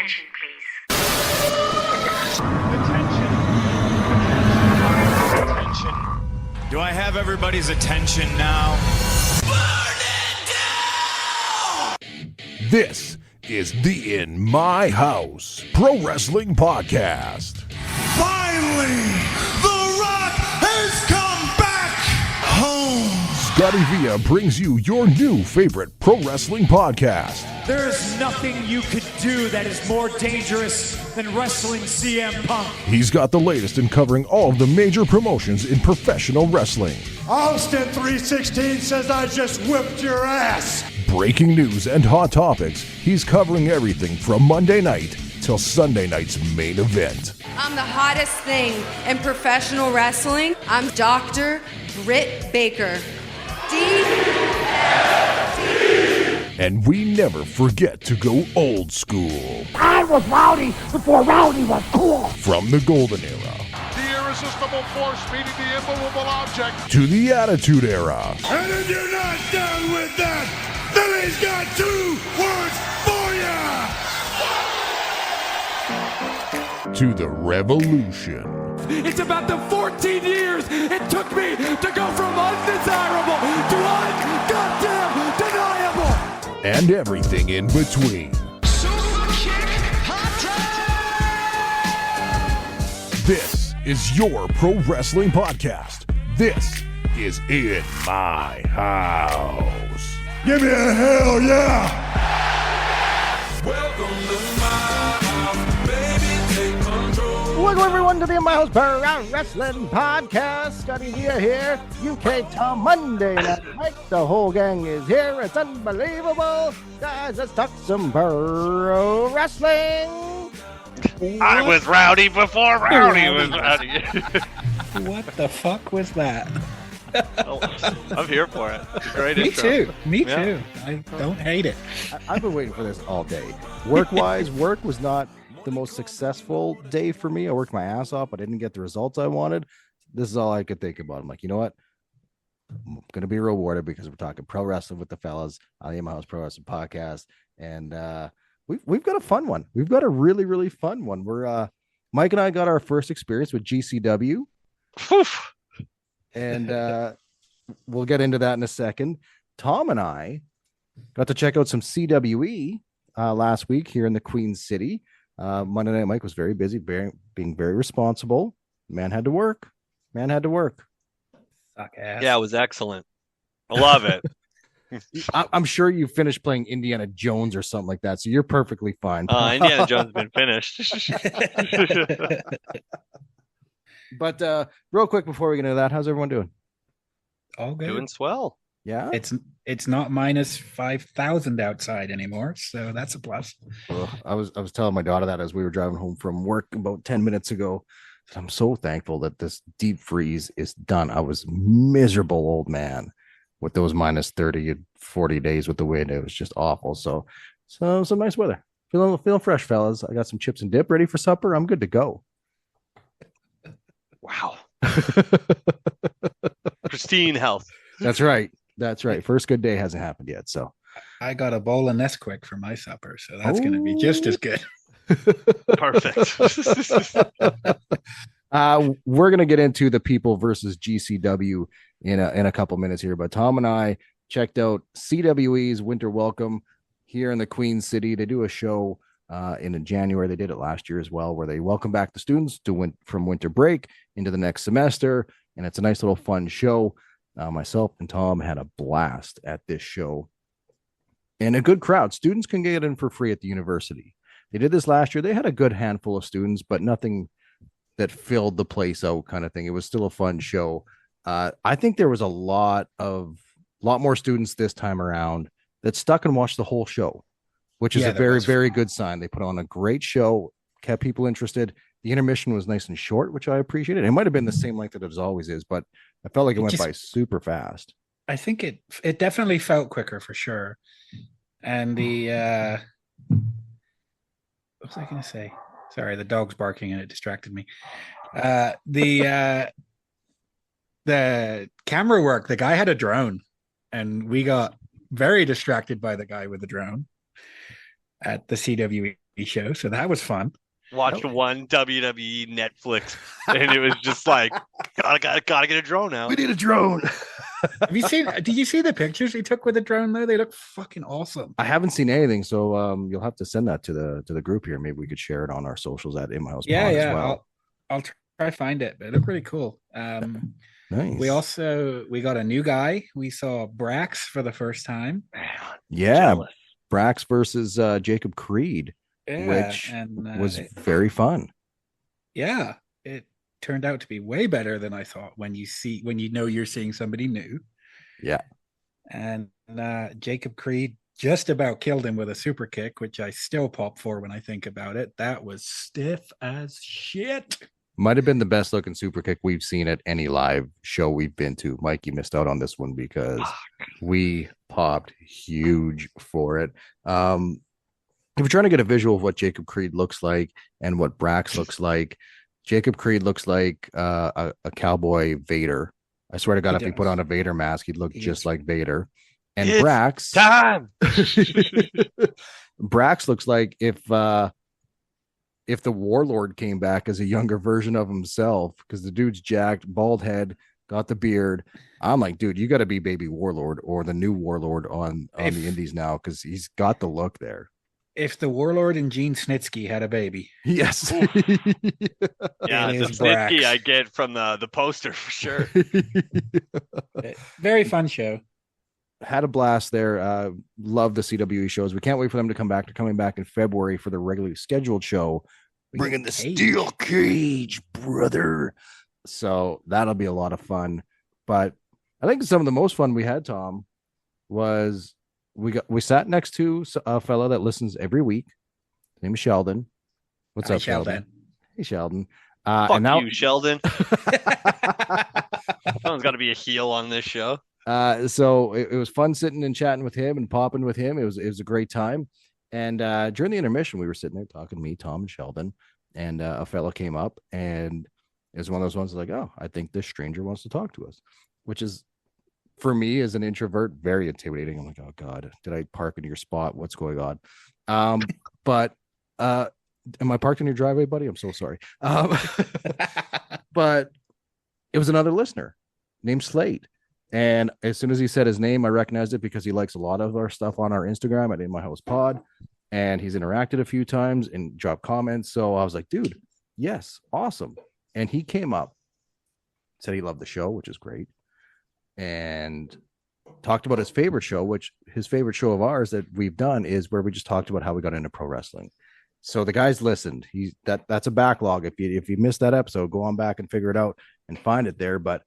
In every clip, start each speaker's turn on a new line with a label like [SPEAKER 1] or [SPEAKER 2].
[SPEAKER 1] Attention, please.
[SPEAKER 2] Attention. Do I have everybody's attention now? Burn it down!
[SPEAKER 3] This is the In My House Pro Wrestling Podcast.
[SPEAKER 4] Finally, The Rock has come back home.
[SPEAKER 3] ScottyVia brings you your new favorite pro wrestling podcast.
[SPEAKER 5] There's nothing you could do that is more dangerous than wrestling CM Punk.
[SPEAKER 3] He's got the latest in covering all of the major promotions in professional wrestling.
[SPEAKER 4] Austin 316 says I just whipped your ass.
[SPEAKER 3] Breaking news and hot topics, he's covering everything from Monday night till Sunday night's main event.
[SPEAKER 6] I'm the hottest thing in professional wrestling. I'm Dr. Britt Baker.
[SPEAKER 3] And we never forget to go old school.
[SPEAKER 7] I was rowdy before rowdy was cool.
[SPEAKER 3] From the golden era
[SPEAKER 8] The irresistible force meeting the immovable object.
[SPEAKER 3] to the attitude era.
[SPEAKER 4] And if you're not done with that, then he's got 2 words for you.
[SPEAKER 3] To the revolution.
[SPEAKER 5] It's about the 14 years it took me to go from undesirable to un-goddamn deniable.
[SPEAKER 3] And everything in between. This is your pro wrestling podcast. This is In My House.
[SPEAKER 4] Give me a hell yeah.
[SPEAKER 8] Welcome to my house, baby, take control.
[SPEAKER 7] Welcome everyone to the In My House Pro Wrestling Podcast. ScottyVia here. UK Tom Monday night. The whole gang is here. It's unbelievable. Guys, let's talk some pro wrestling.
[SPEAKER 9] I was rowdy before rowdy was rowdy.
[SPEAKER 10] What the fuck was that?
[SPEAKER 9] I'm here for it. Great
[SPEAKER 10] Me
[SPEAKER 9] intro.
[SPEAKER 10] too. Me
[SPEAKER 9] Yeah.
[SPEAKER 10] too. I don't hate it.
[SPEAKER 11] I've been waiting for this all day. Work-wise, work was not the most successful day for me. I worked my ass off, but I didn't get the results I wanted. This is all I could think about. I'm like, you know what? I'm going to be rewarded because we're talking pro wrestling with the fellas on the In My House Pro Wrestling Podcast. And we've got a fun one. We've got a really, really fun one. We're Mike and I got our first experience with GCW. And we'll get into that in a second. Tom and I got to check out some CWE last week here in the Queen City. Monday night Mike was very busy, being very responsible. Man had to work.
[SPEAKER 10] Suck ass.
[SPEAKER 9] Yeah, it was excellent. I love it.
[SPEAKER 11] I'm sure you finished playing Indiana Jones or something like that, so you're perfectly fine.
[SPEAKER 9] Indiana Jones has been finished.
[SPEAKER 11] But real quick before we get into that, how's everyone doing?
[SPEAKER 10] All good.
[SPEAKER 9] Doing swell.
[SPEAKER 11] Yeah,
[SPEAKER 10] It's not minus 5,000 outside anymore, so that's a plus.
[SPEAKER 11] I was telling my daughter that as we were driving home from work about 10 minutes ago. I'm so thankful that this deep freeze is done. I was miserable, old man, with those minus 30 and 40 days with the wind. It was just awful. So some nice weather. Feeling fresh, fellas. I got some chips and dip ready for supper. I'm good to go.
[SPEAKER 9] Wow. Pristine health.
[SPEAKER 11] That's right. First good day hasn't happened yet. So
[SPEAKER 10] I got a bowl of Nesquik for my supper, so that's going to be just as good.
[SPEAKER 9] Perfect.
[SPEAKER 11] We're going to get into the people versus GCW in a couple minutes here. But Tom and I checked out CWE's Winter Welcome here in the Queen City. They do a show in January. They did it last year as well, where they welcome back the students from winter break into the next semester. And it's a nice little fun show. Myself and Tom had a blast at this show. And a good crowd. Students can get in for free at the university. They did this last year. They had a good handful of students, but nothing that filled the place out kind of thing. It was still a fun show. I think there was a lot more students this time around that stuck and watched the whole show, which is a very, very good sign. They put on a great show, kept people interested. The intermission was nice and short, which I appreciated. It might have been the same length that it always is, but I felt like it went by super fast.
[SPEAKER 10] I think it definitely felt quicker for sure. And the what was I going to say? Sorry, the dog's barking and it distracted me. The camera work, the guy had a drone and we got very distracted by the guy with the drone at the CWE show, so that was fun.
[SPEAKER 9] Watched one WWE Netflix, and it was just like, gotta get a drone out.
[SPEAKER 11] We need a drone.
[SPEAKER 10] Have you seen? Did you see the pictures he took with the drone? Though they look fucking awesome.
[SPEAKER 11] I haven't seen anything, so you'll have to send that to the group here. Maybe we could share it on our socials at In My House Pod as well.
[SPEAKER 10] I'll try to find it, but it looked really cool.
[SPEAKER 11] Nice.
[SPEAKER 10] We got a new guy. We saw Brax for the first time.
[SPEAKER 11] Yeah, Brax versus Jacob Creed, which was very fun.
[SPEAKER 10] Yeah, it turned out to be way better than I thought. When you know you're seeing somebody new.
[SPEAKER 11] Yeah,
[SPEAKER 10] and Jacob Creed just about killed him with a super kick, which I still pop for when I think about it. That was stiff as shit.
[SPEAKER 11] Might have been the best looking super kick we've seen at any live show we've been to. Mike, you missed out on this one because we popped huge for it. If you're trying to get a visual of what Jacob Creed looks like and what Brax looks like, Jacob Creed looks like a cowboy Vader. I swear to God, if he put on a Vader mask, he'd look just like Vader. And
[SPEAKER 9] it's
[SPEAKER 11] Brax,
[SPEAKER 9] time.
[SPEAKER 11] Brax looks like if the Warlord came back as a younger version of himself, because the dude's jacked, bald head, got the beard. I'm like, dude, you got to be baby Warlord or the new Warlord on the Indies now, because he's got the look there.
[SPEAKER 10] If the Warlord and Gene Snitsky had a baby.
[SPEAKER 11] Yes.
[SPEAKER 9] Yeah, the Snitsky I get from the poster for sure.
[SPEAKER 10] Very fun show.
[SPEAKER 11] Had a blast there. Love the CWE shows. We can't wait for them to come back. They're coming back in February for the regularly scheduled show. Bringing the steel cage, brother. So that'll be a lot of fun. But I think some of the most fun we had, Tom, was we sat next to a fella that listens every week. His name is Sheldon. What's up, Sheldon? Hey, Sheldon.
[SPEAKER 9] Fuck you, Sheldon. Someone's got to be a heel on this show.
[SPEAKER 11] So it was fun sitting and chatting with him and popping with him. It was a great time. And during the intermission, we were sitting there talking to me, Tom, and Sheldon, and a fellow came up, and it was one of those ones like, oh, I think this stranger wants to talk to us, which is, for me as an introvert, very intimidating. I'm like, oh God, did I park in your spot? What's going on? But am I parked in your driveway, buddy? I'm so sorry. But it was another listener named Slate. And as soon as he said his name, I recognized it because he likes a lot of our stuff on our Instagram at In My House Pod. And he's interacted a few times and dropped comments. So I was like, dude, yes, awesome. And he came up, said he loved the show, which is great. And talked about his favorite show, which his favorite show of ours that we've done is where we just talked about how we got into pro wrestling. So the guys listened. That's a backlog. If you missed that episode, go on back and figure it out and find it there. But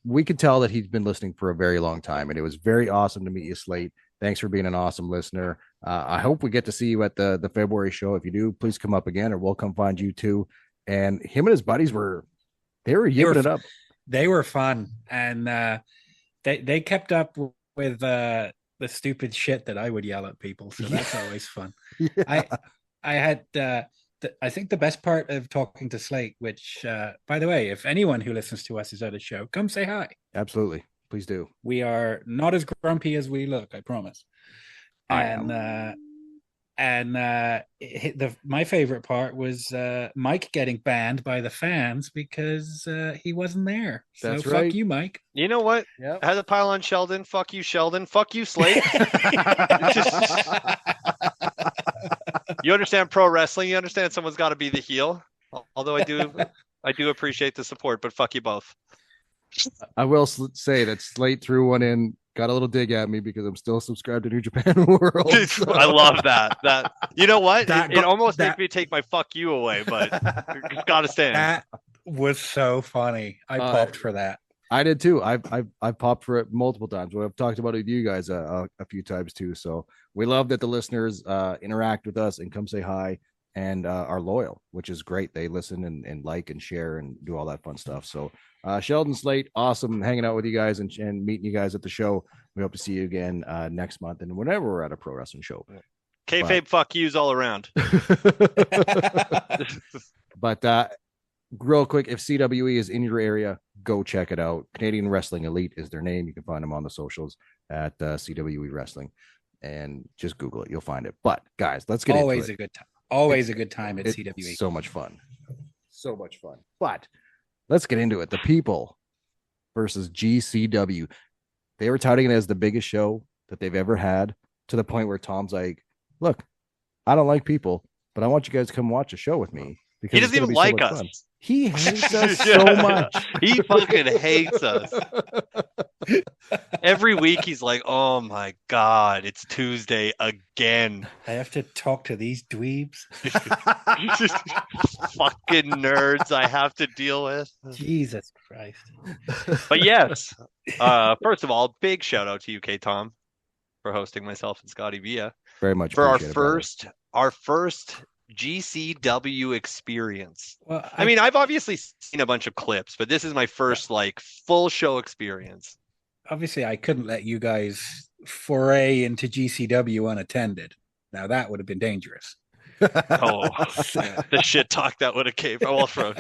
[SPEAKER 11] we could tell that he's been listening for a very long time, and it was very awesome to meet you, Slate. Thanks for being an awesome listener. I hope we get to see you at the February show. If you do, please come up again, or we'll come find you too. And him and his buddies were yipping it up.
[SPEAKER 10] They were fun, and they kept up with the stupid shit that I would yell at people. So that's always fun. Yeah. I had I think the best part of talking to Slate, which, by the way, if anyone who listens to us is at a show, come say hi.
[SPEAKER 11] Absolutely. Please do.
[SPEAKER 10] We are not as grumpy as we look, I promise. My favorite part was Mike getting banned by the fans because he wasn't there. So fuck you, Mike.
[SPEAKER 9] You know what?
[SPEAKER 11] Yep.
[SPEAKER 9] I had to pile on Sheldon. Fuck you, Sheldon. Fuck you, Slate. You understand pro wrestling. You understand someone's got to be the heel. Although I do appreciate the support, but fuck you both.
[SPEAKER 11] I will say that Slate threw one in, got a little dig at me because I'm still subscribed to New Japan World. So.
[SPEAKER 9] I love that. You know what? It almost makes me take my fuck you away, but it's got to stand.
[SPEAKER 10] That was so funny. I popped for that.
[SPEAKER 11] I did too. I've popped for it multiple times. I've talked about it with you guys a few times too. So we love that the listeners interact with us and come say hi and are loyal, which is great. They listen and like and share and do all that fun stuff. So Sheldon, Slate, awesome hanging out with you guys and meeting you guys at the show. We hope to see you again next month and whenever we're at a pro wrestling show.
[SPEAKER 9] Kayfabe fuck yous all around.
[SPEAKER 11] But real quick, if CWE is in your area, go check it out. Canadian Wrestling Elite is their name. You can find them on the socials at CWE Wrestling, and just Google it. You'll find it. But guys, let's get
[SPEAKER 10] always
[SPEAKER 11] into it.
[SPEAKER 10] A good time. Always a good time at
[SPEAKER 11] It's
[SPEAKER 10] CWE.
[SPEAKER 11] so much fun. So much fun. But let's get into it. The People versus GCW. They were touting it as the biggest show that they've ever had, to the point where Tom's like, look, I don't like people, but I want you guys to come watch a show with me. Because
[SPEAKER 9] He doesn't even like us.
[SPEAKER 11] Fun. He hates us so much.
[SPEAKER 9] He fucking hates us. Every week he's like, oh my God, it's Tuesday again.
[SPEAKER 10] I have to talk to these dweebs.
[SPEAKER 9] Fucking nerds I have to deal with.
[SPEAKER 10] Jesus Christ.
[SPEAKER 9] But yes, first of all, big shout out to UK Tom for hosting myself and ScottyVia.
[SPEAKER 11] Very much
[SPEAKER 9] for
[SPEAKER 11] appreciated,
[SPEAKER 9] our first GCW experience.
[SPEAKER 10] Well,
[SPEAKER 9] I mean, I've obviously seen a bunch of clips, but this is my first like full show experience.
[SPEAKER 10] Obviously, I couldn't let you guys foray into GCW unattended. Now that would have been dangerous.
[SPEAKER 9] Oh, the shit talk that would have came from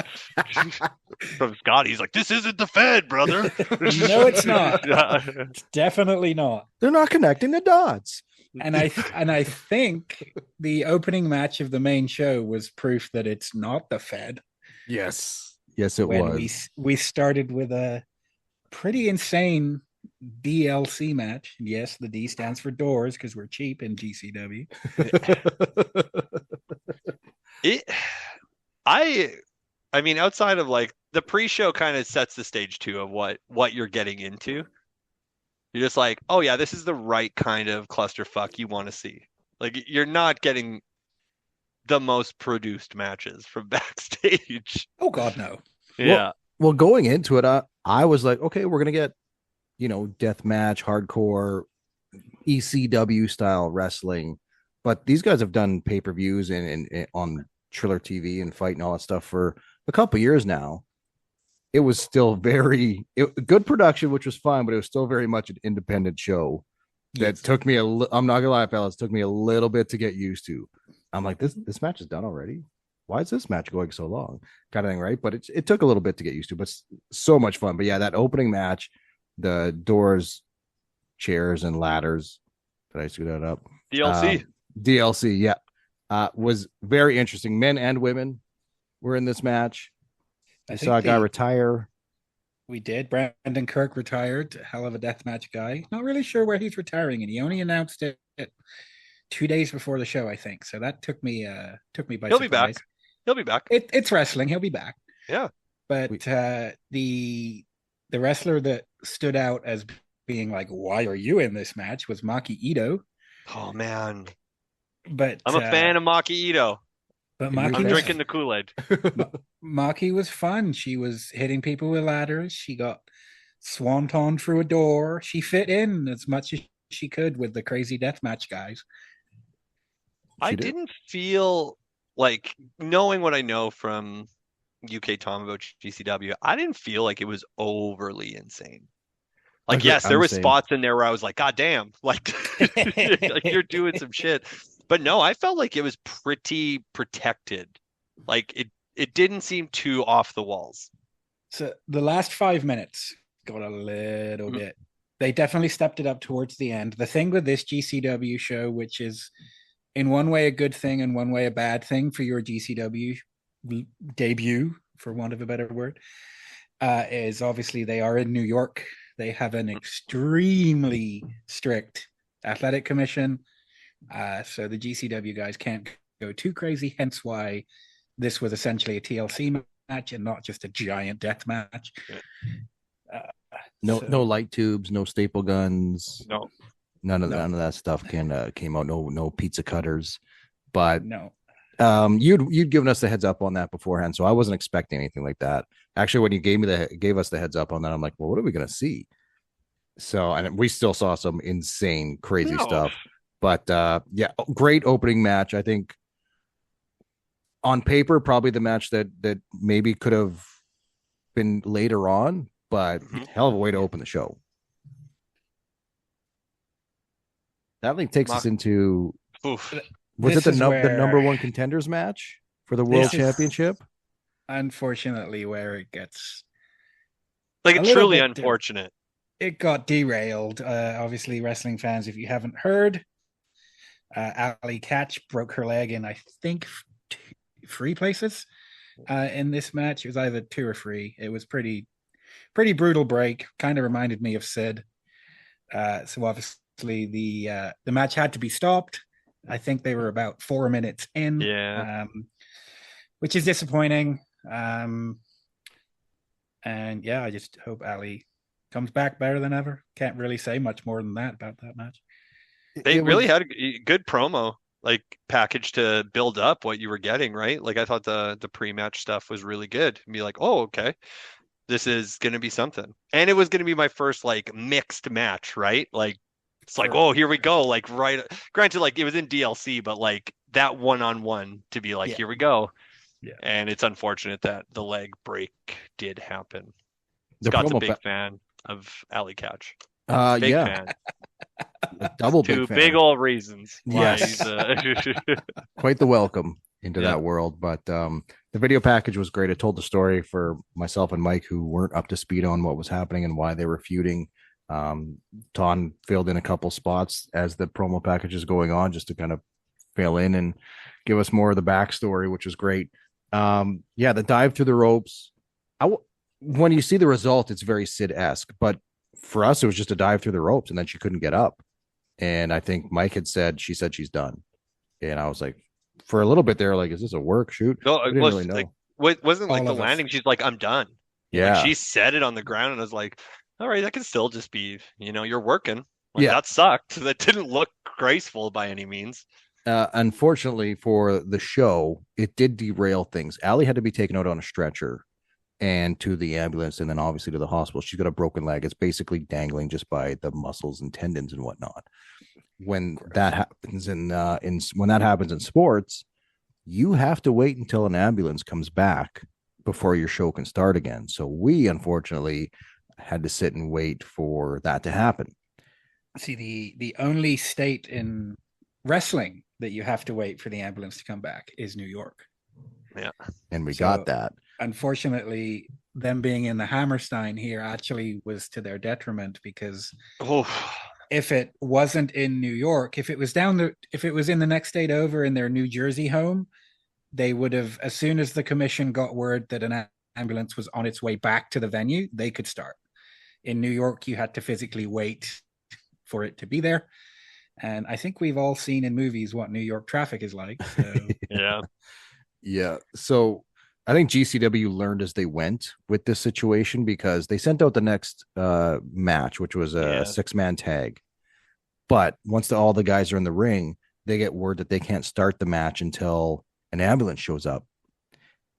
[SPEAKER 9] Scotty. He's like, this isn't the Fed, brother.
[SPEAKER 10] No, it's not. It's definitely not.
[SPEAKER 11] They're not connecting the dots.
[SPEAKER 10] And I think the opening match of the main show was proof that it's not the Fed.
[SPEAKER 11] Yes, it
[SPEAKER 10] when
[SPEAKER 11] was.
[SPEAKER 10] We started with a pretty insane DLC match. Yes, the D stands for doors because we're cheap in GCW.
[SPEAKER 9] I mean, outside of like the pre-show kind of sets the stage too of what you're getting into. You're just like, oh yeah, this is the right kind of clusterfuck you want to see. Like, you're not getting the most produced matches from backstage.
[SPEAKER 10] Oh God, no.
[SPEAKER 9] Yeah.
[SPEAKER 11] Well, going into it, I was like, okay, we're gonna get, death match, hardcore, ECW style wrestling, but these guys have done pay-per-views and on Triller TV and Fight and all that stuff for a couple years now. It was still good production, which was fine, but it was still very much an independent show that took me I'm not gonna lie, fellas, took me a little bit to get used to. I'm like, this match is done already. Why is this match going so long? Kind of thing, right? But it took a little bit to get used to, but so much fun. But yeah, that opening match, the doors, chairs, and ladders. Did I screw that up? DLC, yeah. Was very interesting. Men and women were in this match. I saw a guy retire.
[SPEAKER 10] We did. Brandon Kirk retired. Hell of a deathmatch guy. Not really sure where he's retiring, and he only announced it 2 days before the show, I think. So that took me by
[SPEAKER 9] He'll
[SPEAKER 10] surprise.
[SPEAKER 9] He'll be back.
[SPEAKER 10] It's wrestling. He'll be back.
[SPEAKER 9] Yeah.
[SPEAKER 10] But the wrestler that stood out as being like, why are you in this match, was Maki Ito.
[SPEAKER 9] Oh man.
[SPEAKER 10] But
[SPEAKER 9] I'm a fan of Maki Ito.
[SPEAKER 10] But
[SPEAKER 9] I'm drinking the Kool-Aid.
[SPEAKER 10] Maki was fun. She was hitting people with ladders. She got swanton through a door. She fit in as much as she could with the crazy deathmatch guys.
[SPEAKER 9] I didn't feel like, knowing what I know from UK Tom about GCW, I didn't feel like it was overly insane. Like, yes, there were spots in there where I was like, God damn, like, like you're doing some shit. But no, I felt like it was pretty protected. Like, it didn't seem too off the walls.
[SPEAKER 10] So the last 5 minutes got a little bit. They definitely stepped it up towards the end. The thing with this GCW show, which is in one way a good thing and one way a bad thing for your GCW debut, for want of a better word, is obviously they are in New York. They have an extremely strict athletic commission. So the GCW guys can't go too crazy, hence why this was essentially a TLC match and not just a giant death match.
[SPEAKER 11] No light tubes, no staple guns.
[SPEAKER 9] No.
[SPEAKER 11] None of that stuff came out. No pizza cutters. But
[SPEAKER 10] no.
[SPEAKER 11] You'd given us the heads up on that beforehand, so I wasn't expecting anything like that. Actually, when you gave us the heads up on that, I'm like, well, what are we gonna see? So, and we still saw some insane, crazy stuff. But yeah, great opening match. I think on paper, probably the match that maybe could have been later on, but hell of a way to open the show. That link takes us into was it the number one contenders match for the world championship?
[SPEAKER 10] Unfortunately, where it gets
[SPEAKER 9] like truly unfortunate.
[SPEAKER 10] It got derailed. Obviously, wrestling fans, if you haven't heard, Ali Catch broke her leg in, I think, 3 places in this match. It was either 2 or 3. It was pretty brutal break. Kind of reminded me of Sid. So obviously the match had to be stopped. I think they were about 4 minutes in, which is disappointing. And yeah, I just hope Ali comes back better than ever. Can't really say much more than that about that match.
[SPEAKER 9] They really had a good promo like package to build up what you were getting, right? Like I thought the pre-match stuff was really good. Be like, oh, okay, this is gonna be something. And it was gonna be my first like mixed match, right? Like it's like, oh, here we go. Like right, granted, like it was in DLC, but like that one-on-one to be like, here we go.
[SPEAKER 10] Yeah.
[SPEAKER 9] And it's unfortunate that the leg break did happen.
[SPEAKER 11] The
[SPEAKER 9] Scott's a
[SPEAKER 11] promo
[SPEAKER 9] big fan of Ali Catch.
[SPEAKER 11] Yeah.
[SPEAKER 9] Fan.
[SPEAKER 11] A double
[SPEAKER 9] Two
[SPEAKER 11] big fan.
[SPEAKER 9] big old reasons. Why
[SPEAKER 11] Yes.
[SPEAKER 9] he's,
[SPEAKER 11] Quite the welcome into
[SPEAKER 9] Yeah.
[SPEAKER 11] that world. But the video package was great. It told the story for myself and Mike, who weren't up to speed on what was happening and why they were feuding. Ton filled in a couple spots as the promo package is going on, just to kind of fill in and give us more of the backstory, which was great. Yeah, the dive through the ropes. When you see the result, it's very Sid-esque, but for us, it was just a dive through the ropes, and then she couldn't get up. And I think Mike had said, she said she's done. And I was like, for a little bit there, like, is this a work shoot?
[SPEAKER 9] No,
[SPEAKER 11] I
[SPEAKER 9] it
[SPEAKER 11] didn't
[SPEAKER 9] was
[SPEAKER 11] really know.
[SPEAKER 9] like, wasn't like
[SPEAKER 10] All
[SPEAKER 9] the
[SPEAKER 10] of us.
[SPEAKER 9] landing. She's like, I'm done.
[SPEAKER 11] Yeah.
[SPEAKER 9] Like, she said it on the ground, and I was like, all right, that could still just be, you're working. Like,
[SPEAKER 11] Yeah.
[SPEAKER 9] that sucked. That didn't look graceful by any means.
[SPEAKER 11] Unfortunately for the show, it did derail things. Allie had to be taken out on a stretcher and to the ambulance, and then obviously to the hospital. She's got a broken leg. It's basically dangling just by the muscles and tendons and whatnot. When that happens when that happens in sports, you have to wait until an ambulance comes back before your show can start again. So we unfortunately had to sit and wait for that to happen.
[SPEAKER 10] See, the only state in wrestling that you have to wait for the ambulance to come back is New York.
[SPEAKER 9] Yeah.
[SPEAKER 11] And we
[SPEAKER 10] So,
[SPEAKER 11] got that.
[SPEAKER 10] Unfortunately, them being in the Hammerstein here actually was to their detriment, because if it wasn't in New York, if it was in the next state over in their New Jersey home, they would have, as soon as the commission got word that an ambulance was on its way back to the venue, they could start. In New York, you had to physically wait for it to be there. And I think we've all seen in movies what New York traffic is like. So.
[SPEAKER 9] Yeah.
[SPEAKER 11] Yeah. So I think GCW learned as they went with this situation, because they sent out the next match, which was a 6-man tag. But once all the guys are in the ring, they get word that they can't start the match until an ambulance shows up.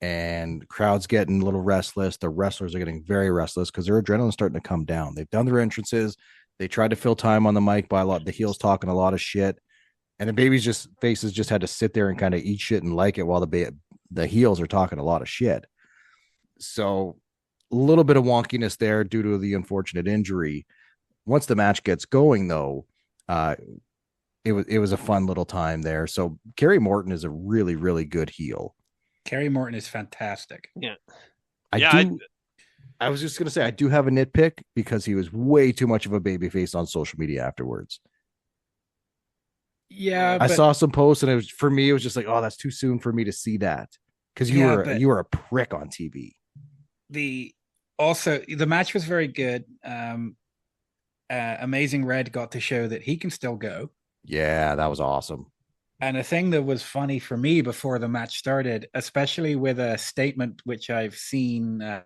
[SPEAKER 11] And crowd's getting a little restless. The wrestlers are getting very restless because their adrenaline's starting to come down. They've done their entrances. They tried to fill time on the mic by the heels talking a lot of shit. And the baby's faces just had to sit there and kind of eat shit and like it while the heels are talking a lot of shit. So a little bit of wonkiness there due to the unfortunate injury. Once the match gets going, though, it was a fun little time there. So Kerry Morton is a really, really good heel.
[SPEAKER 10] Kerry Morton is fantastic.
[SPEAKER 9] Yeah.
[SPEAKER 11] I was just going to say, I do have a nitpick because he was way too much of a babyface on social media afterwards.
[SPEAKER 10] Yeah,
[SPEAKER 11] I saw some posts, and it was, for me, it was just like, oh, that's too soon for me to see that, because you were a prick on TV.
[SPEAKER 10] The match was very good. Amazing Red got to show that he can still go.
[SPEAKER 11] Yeah, that was awesome.
[SPEAKER 10] And a thing that was funny for me before the match started, especially with a statement which I've seen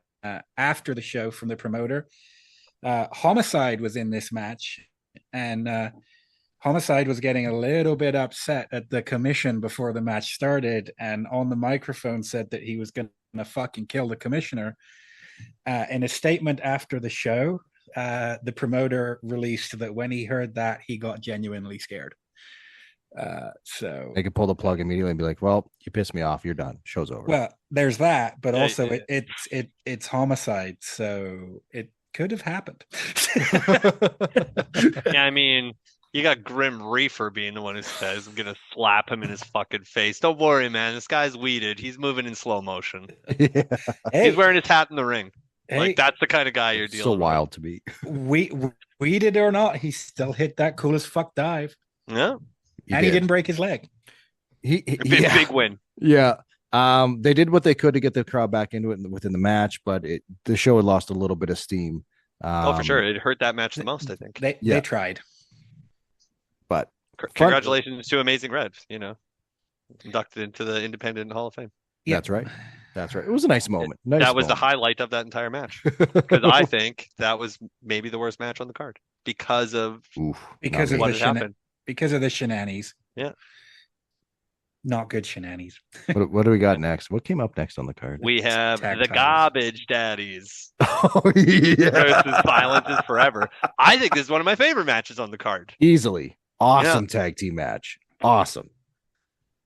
[SPEAKER 10] after the show from the promoter, Homicide was in this match, and Homicide was getting a little bit upset at the commission before the match started, and on the microphone said that he was going to fucking kill the commissioner. In a statement after the show, the promoter released that when he heard that, he got genuinely scared. So
[SPEAKER 11] they could pull the plug immediately and be like, well, you pissed me off, you're done, show's over.
[SPEAKER 10] Well, there's that, but also it's Homicide, so it could have happened.
[SPEAKER 9] Yeah, I mean, you got Grim Reaper being the one who says, I'm gonna slap him in his fucking face. Don't worry, man, this guy's weeded. He's moving in slow motion.
[SPEAKER 11] Yeah.
[SPEAKER 9] He's wearing his hat in the ring.
[SPEAKER 10] Hey,
[SPEAKER 9] like, that's the kind of guy you're dealing
[SPEAKER 11] so
[SPEAKER 9] with.
[SPEAKER 11] wild to me.
[SPEAKER 10] Weeded or not, he still hit that cool as fuck dive.
[SPEAKER 9] Yeah.
[SPEAKER 10] He didn't break his leg.
[SPEAKER 9] Big win.
[SPEAKER 11] Yeah. They did what they could to get the crowd back into it within the match, but the show had lost a little bit of steam.
[SPEAKER 9] For sure. It hurt that match the most, I think.
[SPEAKER 10] They tried.
[SPEAKER 11] But
[SPEAKER 9] congratulations to Amazing Red, inducted into the Independent Hall of Fame.
[SPEAKER 11] Yep. That's right. It was a nice moment.
[SPEAKER 9] That was the highlight of that entire match. Because I think that was maybe the worst match on the card because of
[SPEAKER 10] what happened. Because of the shenanigans.
[SPEAKER 9] Yeah.
[SPEAKER 10] Not good shenanigans.
[SPEAKER 11] What do we got next? What came up next on the card?
[SPEAKER 9] We have
[SPEAKER 10] Tag
[SPEAKER 9] the
[SPEAKER 10] titles.
[SPEAKER 9] Garbage Daddies
[SPEAKER 11] Oh, yeah.
[SPEAKER 9] versus Violence is Forever. I think this is one of my favorite matches on the card.
[SPEAKER 11] Easily. Awesome tag team match. Awesome.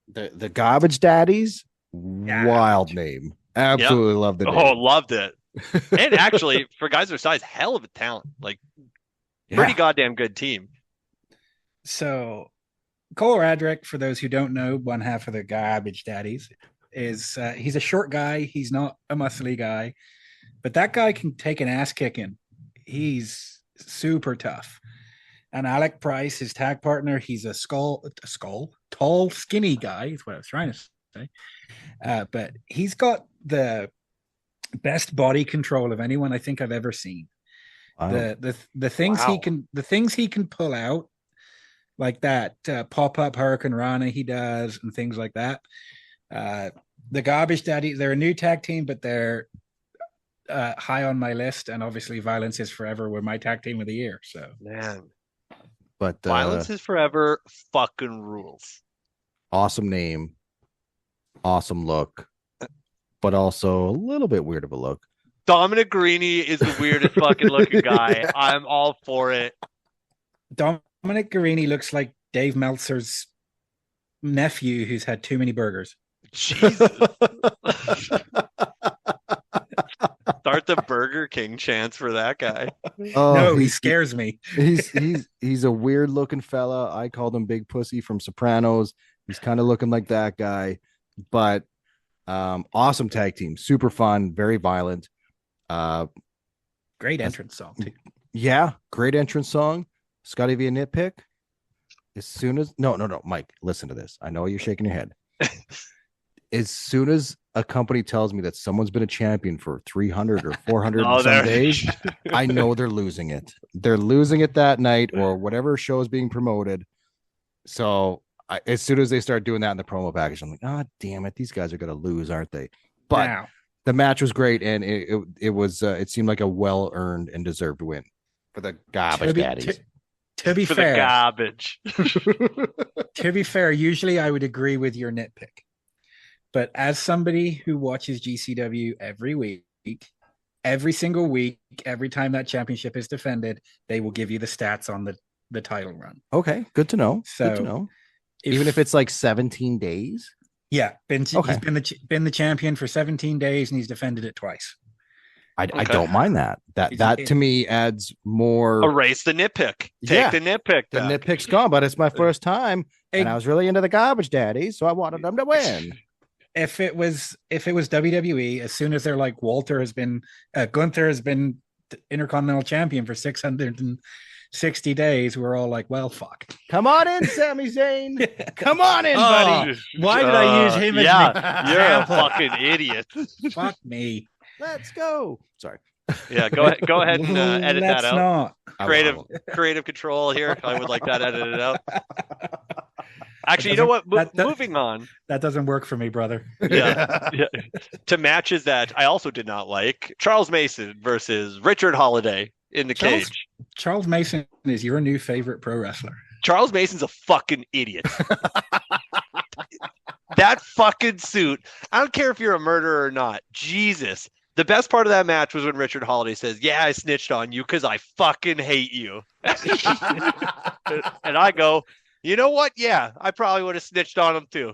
[SPEAKER 11] The Garbage Daddies, wild name. Absolutely loved it.
[SPEAKER 9] Oh, loved it. And actually, for guys their size, hell of a talent. Like, pretty goddamn good team.
[SPEAKER 10] So, Cole Radrick, for those who don't know, one half of the Garbage Daddies, is he's a short guy. He's not a muscly guy, but that guy can take an ass kicking. He's super tough. And Alec Price, his tag partner, he's a tall, skinny guy, is what I was trying to say. But he's got the best body control of anyone I think I've ever seen.
[SPEAKER 11] Wow.
[SPEAKER 10] The things he can pull out, like that pop-up Hurricane Rana he does and things like that. The Garbage Daddy, they're a new tag team, but they're high on my list, and obviously Violence is Forever were my tag team of the year. So
[SPEAKER 9] man,
[SPEAKER 11] but
[SPEAKER 9] Violence is Forever fucking rules.
[SPEAKER 11] Awesome name, awesome look, but also a little bit weird of a look.
[SPEAKER 9] Dominic Greeny is the weirdest fucking looking guy. I'm all for it.
[SPEAKER 10] Dominic Guarini looks like Dave Meltzer's nephew who's had too many burgers.
[SPEAKER 9] Jesus. Start the Burger King chants for that guy.
[SPEAKER 10] No, he scares me.
[SPEAKER 11] He's a weird looking fella. I called him Big Pussy from Sopranos. He's kind of looking like that guy, but awesome tag team, super fun, very violent.
[SPEAKER 10] Great entrance song too.
[SPEAKER 11] Yeah, great entrance song. ScottyVia nitpick. As soon as no, Mike, listen to this. I know you're shaking your head. As soon as a company tells me that someone's been a champion for 300 or 400 some days, I know they're losing it. They're losing it that night or whatever show is being promoted. So as soon as they start doing that in the promo package, I'm like, oh, damn it. These guys are going to lose, aren't they? But the match was great. And it seemed like a well-earned and deserved win for the Garbage Daddies.
[SPEAKER 10] To be fair,
[SPEAKER 9] the garbage.
[SPEAKER 10] To be fair, usually I would agree with your nitpick. But as somebody who watches GCW every week, every single week, every time that championship is defended, they will give you the stats on the title run.
[SPEAKER 11] Okay, good to know.
[SPEAKER 10] So
[SPEAKER 11] good to know. Even if it's like 17 days?
[SPEAKER 10] Yeah, he's been the champion for 17 days and he's defended it twice.
[SPEAKER 11] I don't mind that. That to me adds more.
[SPEAKER 9] Erase the nitpick. Take the nitpick.
[SPEAKER 11] The nitpick's gone, but it's my first time, and I was really into the Garbage Daddies, so I wanted them to win.
[SPEAKER 10] If it was WWE, as soon as they're like Gunther has been Intercontinental Champion for 660 days, we're all like, well, fuck.
[SPEAKER 11] Come on in, Sami Zayn. Come on in, buddy.
[SPEAKER 10] Why did I use him as an
[SPEAKER 9] you're a
[SPEAKER 10] example?
[SPEAKER 9] fucking idiot.
[SPEAKER 10] Fuck me.
[SPEAKER 11] Let's go. Sorry.
[SPEAKER 9] Yeah, go ahead and edit that out.
[SPEAKER 10] Not.
[SPEAKER 9] Creative control here. I would like that edited out. Actually, you know what? Moving on.
[SPEAKER 10] That doesn't work for me, brother.
[SPEAKER 9] Yeah. To matches that I also did not like. Charles Mason versus Richard Holiday in the cage.
[SPEAKER 10] Charles Mason is your new favorite pro wrestler.
[SPEAKER 9] Charles Mason's a fucking idiot. That fucking suit. I don't care if you're a murderer or not. Jesus. The best part of that match was when Richard Holiday says, "Yeah, I snitched on you because I fucking hate you." And I go, you know what? Yeah, I probably would have snitched on him too.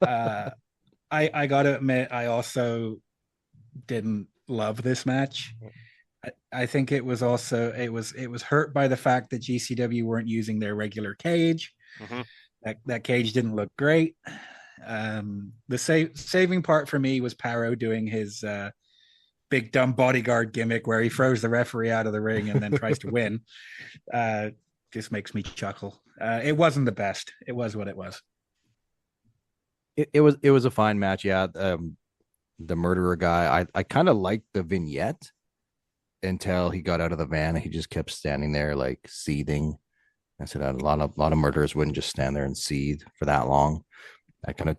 [SPEAKER 10] I gotta admit, I also didn't love this match. I think it was hurt by the fact that GCW weren't using their regular cage.
[SPEAKER 9] Mm-hmm.
[SPEAKER 10] That cage didn't look great. The saving part for me was Paro doing his big dumb bodyguard gimmick where he throws the referee out of the ring and then tries to win. Just makes me chuckle. It wasn't the best. It was what it was.
[SPEAKER 11] It was a fine match. Yeah. The murderer guy, I kind of liked the vignette until he got out of the van and he just kept standing there like seething. I said a lot of murderers wouldn't just stand there and seethe for that long. I kind of,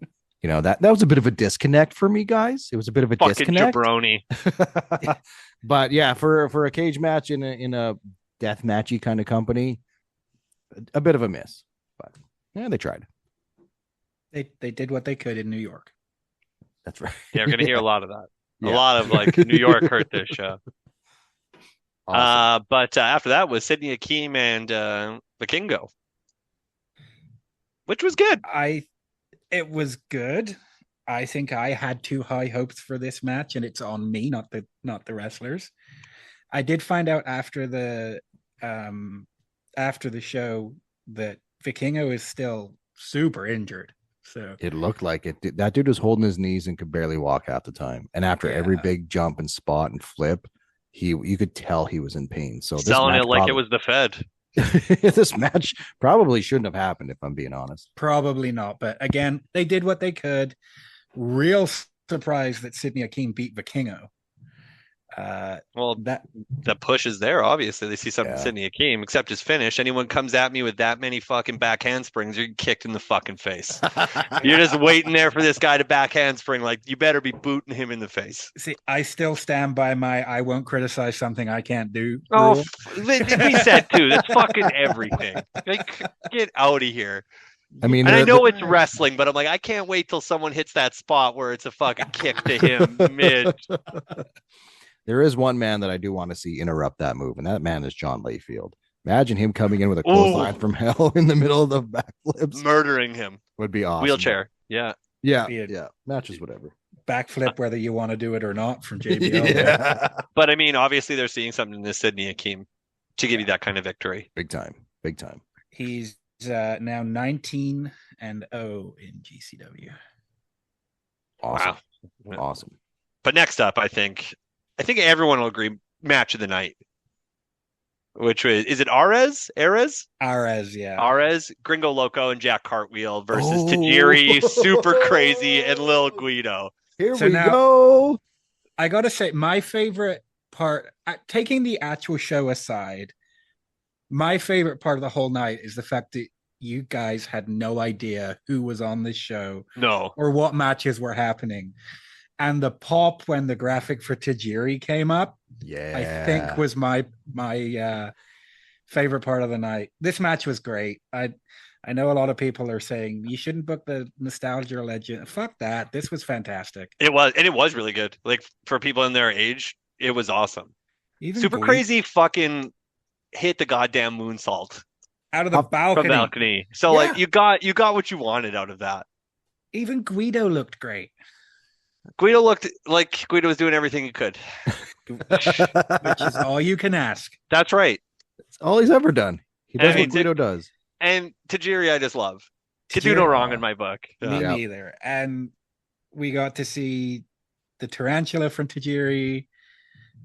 [SPEAKER 11] that was a bit of a disconnect for me, guys. It was a bit of a
[SPEAKER 9] Fucking
[SPEAKER 11] disconnect.
[SPEAKER 9] jabroni.
[SPEAKER 11] But yeah, for a cage match in a death matchy kind of company, a bit of a miss. But yeah, they tried.
[SPEAKER 10] They did what they could in New York.
[SPEAKER 11] That's right.
[SPEAKER 9] Yeah, we're gonna hear a lot of that.
[SPEAKER 11] Yeah.
[SPEAKER 9] A lot of like New York hurt this show.
[SPEAKER 11] Awesome.
[SPEAKER 9] But after that was Sydney Akeem and Vikingo, which was good.
[SPEAKER 10] It was good. I think I had too high hopes for this match, and it's on me, not the wrestlers. I did find out after the show that Vikingo is still super injured. So
[SPEAKER 11] it looked like it. That dude was holding his knees and could barely walk half the time. And after every big jump and spot and flip, you could tell he was in pain. So
[SPEAKER 9] selling it like it was the Fed.
[SPEAKER 11] This match probably shouldn't have happened, if I'm being honest.
[SPEAKER 10] Probably not. But again, they did what they could. Real surprised that Sydney Akeem beat Vikingo.
[SPEAKER 9] Well, the push is there. Obviously, they see something Sydney Akeem, except his finish. Anyone comes at me with that many fucking back handsprings, you're kicked in the fucking face. You're just waiting there for this guy to back handspring. Like, you better be booting him in the face.
[SPEAKER 10] See, I still stand by my I won't criticize something I can't do.
[SPEAKER 9] Oh, we said too. That's fucking everything. Like, get out of here.
[SPEAKER 11] I mean,
[SPEAKER 9] and I know it's wrestling, but I'm like, I can't wait till someone hits that spot where it's a fucking kick to him mid.
[SPEAKER 11] There is one man that I do want to see interrupt that move, and that man is John Layfield. Imagine him coming in with a clothesline from hell in the middle of the backflips.
[SPEAKER 9] Murdering him.
[SPEAKER 11] Would be awesome.
[SPEAKER 9] Wheelchair. Yeah.
[SPEAKER 11] Yeah. Matches, whatever.
[SPEAKER 10] Backflip, whether you want to do it or not, from JBL.
[SPEAKER 11] Yeah.
[SPEAKER 9] But I mean, obviously they're seeing something in this Sydney Akeem to give you that kind of victory.
[SPEAKER 11] Big time.
[SPEAKER 10] He's now 19-0 in GCW.
[SPEAKER 11] Awesome.
[SPEAKER 9] Wow.
[SPEAKER 11] Awesome.
[SPEAKER 9] But next up, I think everyone will agree, match of the night, which is it Ares,
[SPEAKER 10] yeah.
[SPEAKER 9] Ares, Gringo Loco, and Jack Cartwheel versus Tajiri, Super Crazy, and Lil Guido.
[SPEAKER 11] Here we go.
[SPEAKER 10] I gotta say, my favorite part, taking the actual show aside, my favorite part of the whole night is the fact that you guys had no idea who was on this show, or what matches were happening. And the pop when the graphic for Tajiri came up, I think was my favorite part of the night. This match was great. I know a lot of people are saying you shouldn't book the Nostalgia Legend. Fuck that. This was fantastic.
[SPEAKER 9] It was really good. Like, for people in their age, it was awesome.
[SPEAKER 10] Even
[SPEAKER 9] Super Crazy fucking hit the goddamn moonsault
[SPEAKER 10] out of the balcony.
[SPEAKER 9] From balcony. So like you got what you wanted out of that.
[SPEAKER 10] Even Guido looked great.
[SPEAKER 9] Guido looked like Guido was doing everything he could.
[SPEAKER 10] Which is all you can ask.
[SPEAKER 9] That's right.
[SPEAKER 11] That's all he's ever done. He does what Guido does.
[SPEAKER 9] And Tajiri I just love. To do no wrong in my book.
[SPEAKER 10] Me neither. And we got to see the tarantula from Tajiri,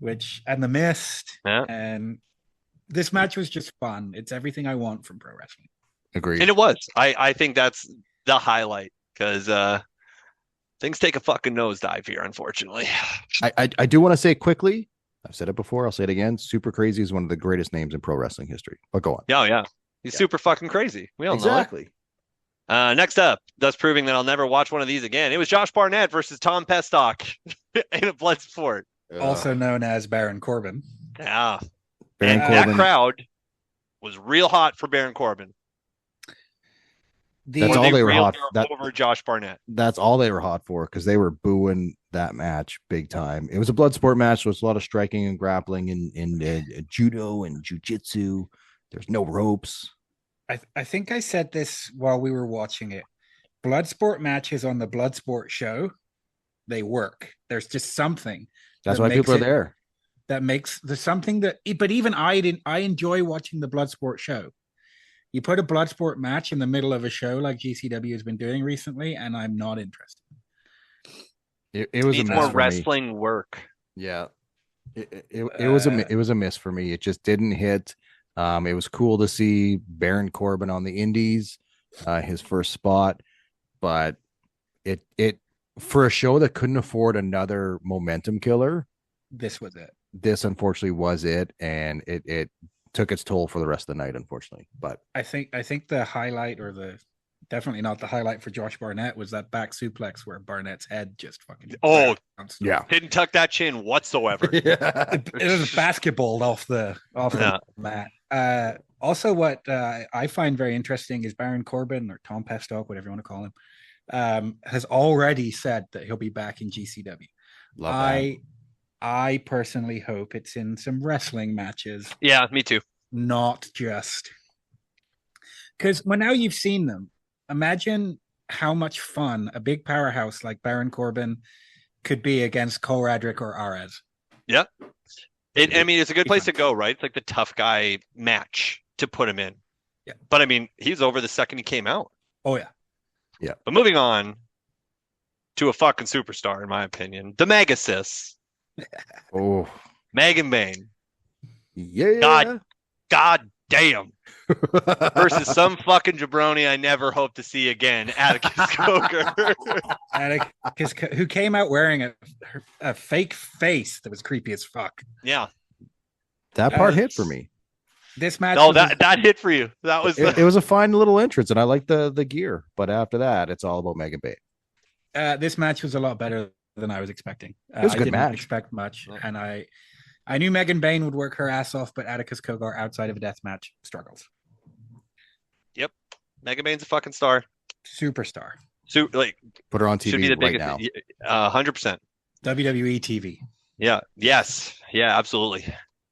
[SPEAKER 10] and the mist.
[SPEAKER 9] Yeah.
[SPEAKER 10] And this match was just fun. It's everything I want from pro wrestling.
[SPEAKER 11] Agreed.
[SPEAKER 9] And it was. I think that's the highlight, because things take a fucking nosedive here, unfortunately.
[SPEAKER 11] I do want to say quickly, I've said it before, I'll say it again. Super Crazy is one of the greatest names in pro wrestling history. But go on.
[SPEAKER 9] Yeah. He's super fucking crazy. We all know
[SPEAKER 11] exactly.
[SPEAKER 9] Next up, thus proving that I'll never watch one of these again. It was Josh Barnett versus Tom Pestock in a blood sport.
[SPEAKER 10] Also known as Baron Corbin.
[SPEAKER 9] Yeah.
[SPEAKER 11] Baron
[SPEAKER 9] Corbin. That crowd was real hot for Baron Corbin.
[SPEAKER 11] That's all they were hot
[SPEAKER 9] over Josh Barnett.
[SPEAKER 11] That's all they were hot for, because they were booing that match big time. It was a blood sport match, so it's a lot of striking and grappling and judo and jujitsu. There's no ropes.
[SPEAKER 10] I think I said this while we were watching it. Blood sport matches on the blood sport show, they work. There's just something.
[SPEAKER 11] That's why people are there.
[SPEAKER 10] There's something that, but even I enjoy watching the blood sport show. You put a blood sport match in the middle of a show like GCW has been doing recently, and I'm not interested.
[SPEAKER 11] It was a miss
[SPEAKER 9] more
[SPEAKER 11] for
[SPEAKER 9] wrestling
[SPEAKER 11] me.
[SPEAKER 9] work.
[SPEAKER 11] Yeah, it was a miss for me. It just didn't hit. It was cool to see Baron Corbin on the Indies, his first spot, but it for a show that couldn't afford another momentum killer,
[SPEAKER 10] This was it.
[SPEAKER 11] this unfortunately was it, and it took its toll for the rest of the night, unfortunately. But
[SPEAKER 10] I think the highlight, or definitely not the highlight for Josh Barnett, was that back suplex where Barnett's head just fucking bounced.
[SPEAKER 9] Didn't tuck that chin whatsoever.
[SPEAKER 10] It was basketball off the mat. Also, what I find very interesting is Baron Corbin, or Tom Pestock, whatever you want to call him, has already said that he'll be back in GCW. I personally hope it's in some wrestling matches.
[SPEAKER 9] Yeah, me too.
[SPEAKER 10] Not just because now you've seen them. Imagine how much fun a big powerhouse like Baron Corbin could be against Cole Radrick or Ares.
[SPEAKER 9] Yeah. I mean, it's a good place to go, right? It's like the tough guy match to put him in.
[SPEAKER 10] Yeah.
[SPEAKER 9] But I mean, he's over the second he came out.
[SPEAKER 10] Oh, yeah.
[SPEAKER 11] Yeah.
[SPEAKER 9] But moving on to a fucking superstar, in my opinion, the Megasis.
[SPEAKER 11] Oh,
[SPEAKER 9] Megan Bain.
[SPEAKER 11] Yeah.
[SPEAKER 9] God damn. Versus some fucking jabroni I never hope to see again, Atticus Coker.
[SPEAKER 10] Atticus, who came out wearing a fake face that was creepy as fuck.
[SPEAKER 9] Yeah.
[SPEAKER 11] That part hit for me.
[SPEAKER 10] This match.
[SPEAKER 9] Oh, that hit for you. That was
[SPEAKER 11] it was a fine little entrance, and I like the gear. But after that, it's all about Megan Bain.
[SPEAKER 10] This match was a lot better than I was expecting.
[SPEAKER 11] It was a good
[SPEAKER 10] I didn't
[SPEAKER 11] match.
[SPEAKER 10] expect much, and I knew Megan Bain would work her ass off, but Atticus Cogar outside of a death match struggles.
[SPEAKER 9] Yep, Megan Bain's a fucking star,
[SPEAKER 10] superstar.
[SPEAKER 11] Put her on TV
[SPEAKER 9] should be the
[SPEAKER 11] right
[SPEAKER 9] biggest,
[SPEAKER 11] now.
[SPEAKER 9] 100%.
[SPEAKER 10] WWE TV.
[SPEAKER 9] Yeah. Yes. Yeah. Absolutely.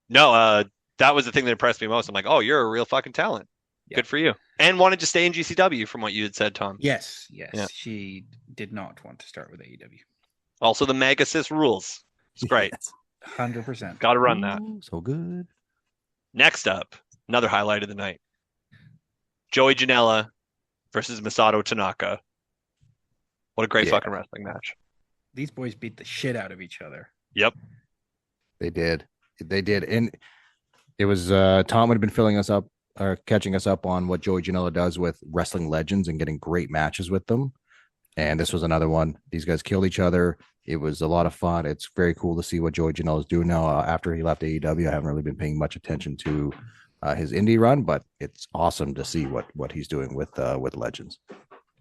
[SPEAKER 9] No. That was the thing that impressed me most. I'm like, oh, you're a real fucking talent. Yeah. Good for you. And wanted to stay in GCW from what you had said, Tom.
[SPEAKER 10] Yes.
[SPEAKER 9] Yeah.
[SPEAKER 10] She did not want to start with AEW.
[SPEAKER 9] Also, the Megasis rules. It's great.
[SPEAKER 10] 100%.
[SPEAKER 9] Got to run that.
[SPEAKER 11] So good.
[SPEAKER 9] Next up, another highlight of the night. Joey Janela versus Masato Tanaka. What a great fucking wrestling match.
[SPEAKER 10] These boys beat the shit out of each other.
[SPEAKER 9] Yep.
[SPEAKER 11] They did. And it was Tom had been filling us up or catching us up on what Joey Janela does with wrestling legends and getting great matches with them. And this was another one. These guys killed each other. It was a lot of fun. It's very cool to see what Joey Janela is doing now. After he left AEW, I haven't really been paying much attention to his indie run, but it's awesome to see what he's doing with legends.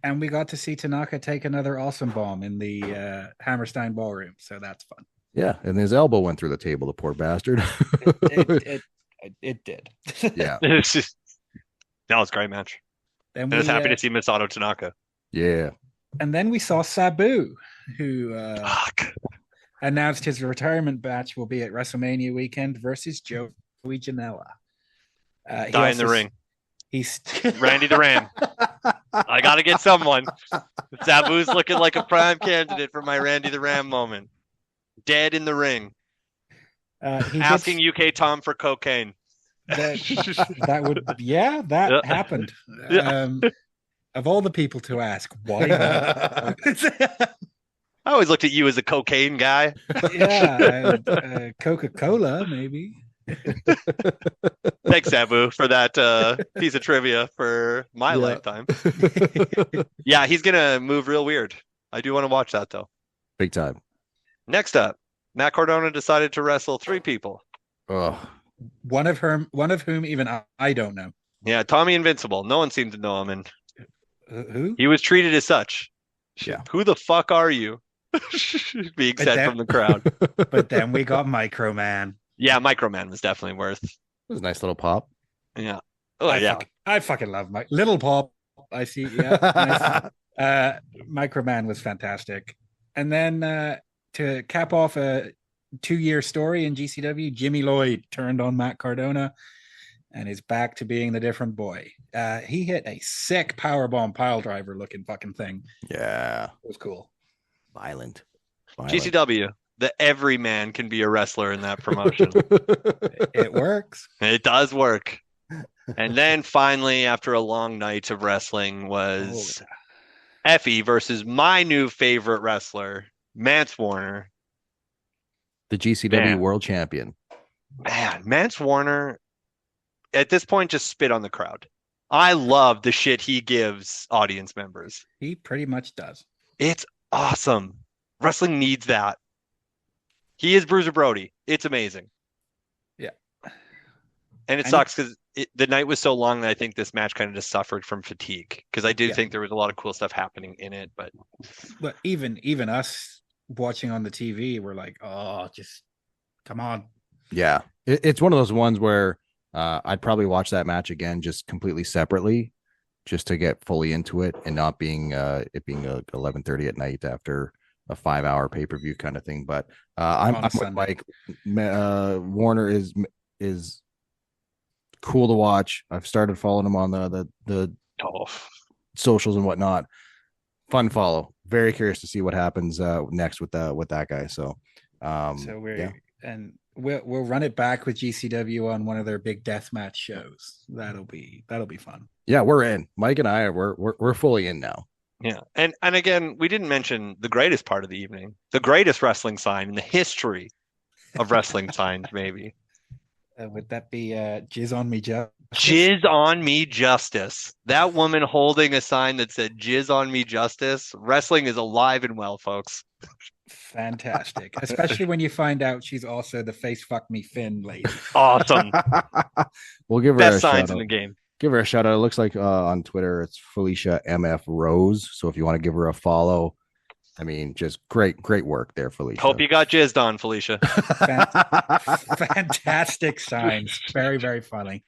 [SPEAKER 10] And we got to see Tanaka take another awesome bomb in the Hammerstein Ballroom, so that's fun.
[SPEAKER 11] Yeah, and his elbow went through the table, the poor bastard.
[SPEAKER 10] It did.
[SPEAKER 11] Yeah.
[SPEAKER 9] It's just, that was a great match. And I was happy to see Masato Tanaka.
[SPEAKER 11] Yeah.
[SPEAKER 10] And then we saw Sabu, who announced his retirement match will be at WrestleMania weekend versus Joey Janela.
[SPEAKER 9] Die in the ring.
[SPEAKER 10] He's
[SPEAKER 9] Randy the Ram. I got to get someone. Sabu's looking like a prime candidate for my Randy the Ram moment. Dead in the ring. Asking UK Tom for cocaine.
[SPEAKER 10] That would, that happened. Of all the people to ask, why not?
[SPEAKER 9] I always looked at you as a cocaine guy.
[SPEAKER 10] Yeah, Coca-Cola, maybe.
[SPEAKER 9] Thanks, Sabu, for that piece of trivia for my lifetime. Yeah, he's going to move real weird. I do want to watch that, though.
[SPEAKER 11] Big time.
[SPEAKER 9] Next up, Matt Cardona decided to wrestle 3 people.
[SPEAKER 11] Oh.
[SPEAKER 10] One of whom even I don't know.
[SPEAKER 9] Yeah, Tommy Invincible. No one seemed to know him, and
[SPEAKER 10] who?
[SPEAKER 9] He was treated as such.
[SPEAKER 11] Yeah.
[SPEAKER 9] Who the fuck are you? Being said from the crowd.
[SPEAKER 10] But then we got Microman.
[SPEAKER 9] Yeah, Microman was definitely worth.
[SPEAKER 11] It was a nice little pop.
[SPEAKER 9] Yeah. Oh,
[SPEAKER 10] I fucking love my little pop. I see. Yeah. Nice. Microman was fantastic. And then to cap off a 2-year story in GCW, Jimmy Lloyd turned on Matt Cardona and is back to being the different boy. He hit a sick powerbomb pile driver looking fucking thing.
[SPEAKER 11] Yeah.
[SPEAKER 10] It was cool.
[SPEAKER 11] Violent.
[SPEAKER 9] GCW. The every man can be a wrestler in that promotion.
[SPEAKER 10] It works.
[SPEAKER 9] It does work. And then finally, after a long night of wrestling, was Effie versus my new favorite wrestler, Mance Warner.
[SPEAKER 11] The GCW World Champion.
[SPEAKER 9] Man, Mance Warner at this point, just spit on the crowd. I love the shit he gives audience members.
[SPEAKER 10] He pretty much does.
[SPEAKER 9] It's awesome. Wrestling needs that. He is Bruiser Brody. It's amazing.
[SPEAKER 10] Yeah.
[SPEAKER 9] And it sucks because the night was so long that I think this match kind of just suffered from fatigue, because I did think there was a lot of cool stuff happening in it. But
[SPEAKER 10] even us watching on the TV, we're like, oh, just come on.
[SPEAKER 11] Yeah. It's one of those ones where I'd probably watch that match again just completely separately, just to get fully into it, and not being it being 11:30 at night after a 5-hour pay-per-view kind of thing. But I'm with Mike. Warner is cool to watch. I've started following him on the socials and whatnot. Fun follow. Very curious to see what happens next with that guy. So
[SPEAKER 10] we'll run it back with GCW on one of their big deathmatch shows. That'll be fun.
[SPEAKER 11] Yeah, we're in. Mike and I we're fully in now.
[SPEAKER 9] Yeah, and again, we didn't mention the greatest part of the evening, the greatest wrestling sign in the history of wrestling signs, maybe.
[SPEAKER 10] Would that be Jizz on Me Justice?
[SPEAKER 9] Jizz on Me Justice. That woman holding a sign that said Jizz on Me Justice. Wrestling is alive and well, folks.
[SPEAKER 10] Fantastic. Especially when you find out she's also the face fuck me Finn lady.
[SPEAKER 9] Awesome.
[SPEAKER 11] We'll give her
[SPEAKER 9] best
[SPEAKER 11] a
[SPEAKER 9] signs
[SPEAKER 11] shout
[SPEAKER 9] in
[SPEAKER 11] out.
[SPEAKER 9] the game.
[SPEAKER 11] Give her a shout out. It looks like on Twitter it's Felicia MF Rose. So if you want to give her a follow, I mean, just great work there, Felicia.
[SPEAKER 9] Hope you got jizzed on, Felicia.
[SPEAKER 10] Fantastic signs. Very, very funny.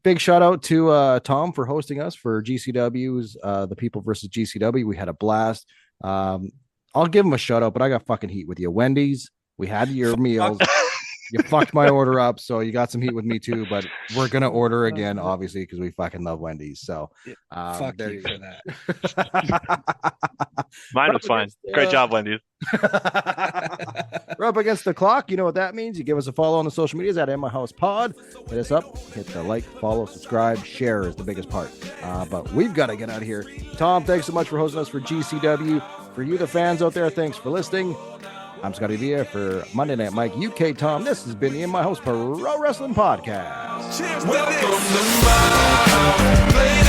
[SPEAKER 11] Big shout out to Tom for hosting us for GCW's the People versus GCW. We had a blast. I'll give him a shout out, but I got fucking heat with you. Wendy's, we had your meals. You fucked my order up, so you got some heat with me too. But we're gonna order again, obviously, because we fucking love Wendy's. So
[SPEAKER 10] fuck you for that.
[SPEAKER 9] Mine was fine. Great job, Wendy.
[SPEAKER 11] We're up against the clock. You know what that means. You give us a follow on the social medias at In My House Pod. Hit us up. Hit the like, follow, subscribe, share is the biggest part. But we've got to get out of here. Tom, thanks so much for hosting us for GCW. For you, the fans out there, thanks for listening. I'm ScottyVia for Monday Night Mike, UK Tom. This has been the In My House Pro Wrestling Podcast.
[SPEAKER 8] Welcome to my house.